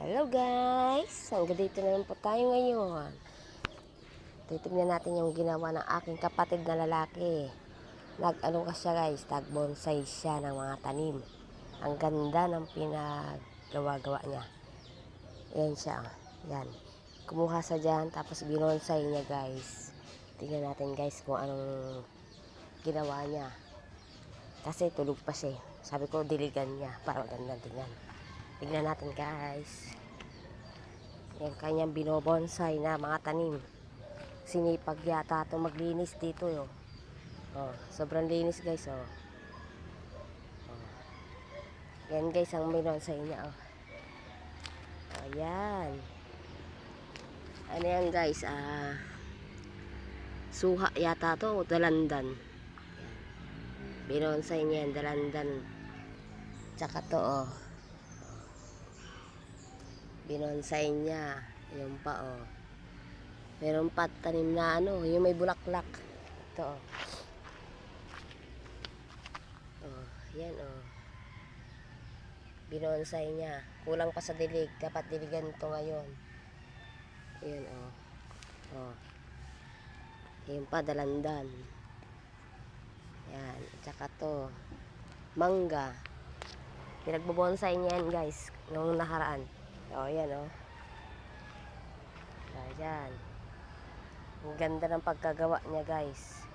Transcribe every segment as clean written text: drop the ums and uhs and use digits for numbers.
Hello guys! Hanggang dito na lang po tayo ngayon. Titignan natin yung ginawa ng aking kapatid na lalaki. Nag-ano ka siya guys, nag-bonsai siya ng mga tanim. Ang ganda ng pinagawa-gawa niya. Yan siya. Yan. Kumuha sa dyan, tapos binonsai niya guys. Tingnan natin guys kung anong ginawa niya. Kasi tulog pa siya. Sabi ko diligan niya para maganda tingnan. Tignan natin guys. Yung kanyang binobonsai na mga tanim. Sinipag yata ito maglinis dito yo. Oh, sobrang linis guys oh. Yan guys ang binonsai niya oh. Oh yan. Ano yan guys suha yata to, dalandan. Binonsai niya yan, dalandan. Tsaka to oh. Binonsai niya. Yung pa oh. Meron pa tanim na ano, yung may bulaklak. Ito oh. Oh, yan oh. Binonsai niya. Kulang pa sa dilig. Dapat diligan to ngayon. Yan oh. Oh. Yung pa dalandan. Yan. Tsaka to. Mangga. Pinagbobonsai niya yan guys. Noong nakaraan. Oh, yan oh. Ayan. Ang ganda ng pagkagawa niya guys.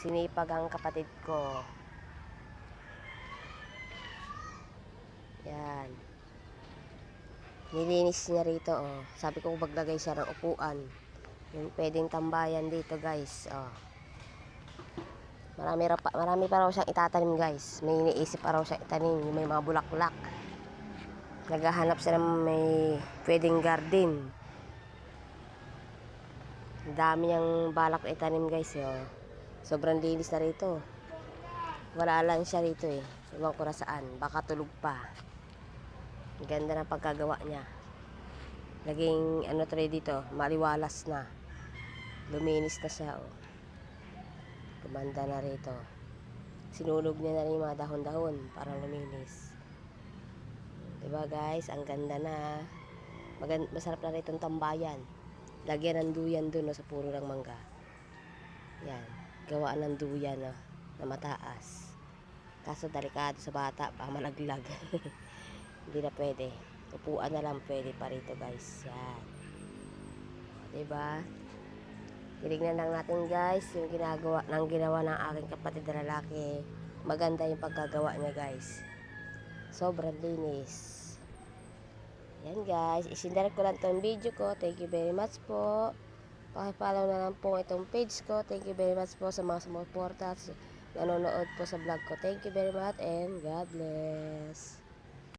Sinipag ang kapatid ko. Yan. Nilinis niya rito oh. Sabi ko maglagay siya ng upuan. Yung pwedeng tambayan dito guys. Oh. Marami pa raw siyang itatanim guys. May iniisip pa raw siyang itanim. May mga bulaklak. Naghahanap siya ng may pwedeng garden. Ang dami niyang balak itanim guys oh. Sobrang linis na rito. Wala lang siya rito eh. Iwan ko na saan. Baka tulog pa. Ang ganda ng pagkagawa niya. Naging ano to dito. Maliwalas na. Luminis na siya oh. Gumanda na rito. Sinunog niya na rin yung mga dahon-dahon. Parang luminis. Diba guys? Ang ganda na. Masarap na rito ang tambayan. Lagyan ng duyan dun no, sa puro ng mangga. Yan. Gawaan ng duyan no, na mataas. Kaso delikado sa bata. Baka malaglag. Hindi na pwede. Upuan na lang pwede pa rito guys. Yan. Diba? Tinignan lang natin guys yung ginawa ng aking kapatid na lalaki. Maganda yung pagkagawa niya guys. Sobrang linis. Yan guys, isindirect ko lang itong video ko. Thank you very much po. Pakipollow na lang po itong page ko. Thank you very much po sa mga sumuporta at nanonood po sa vlog ko. Thank you very much and God bless.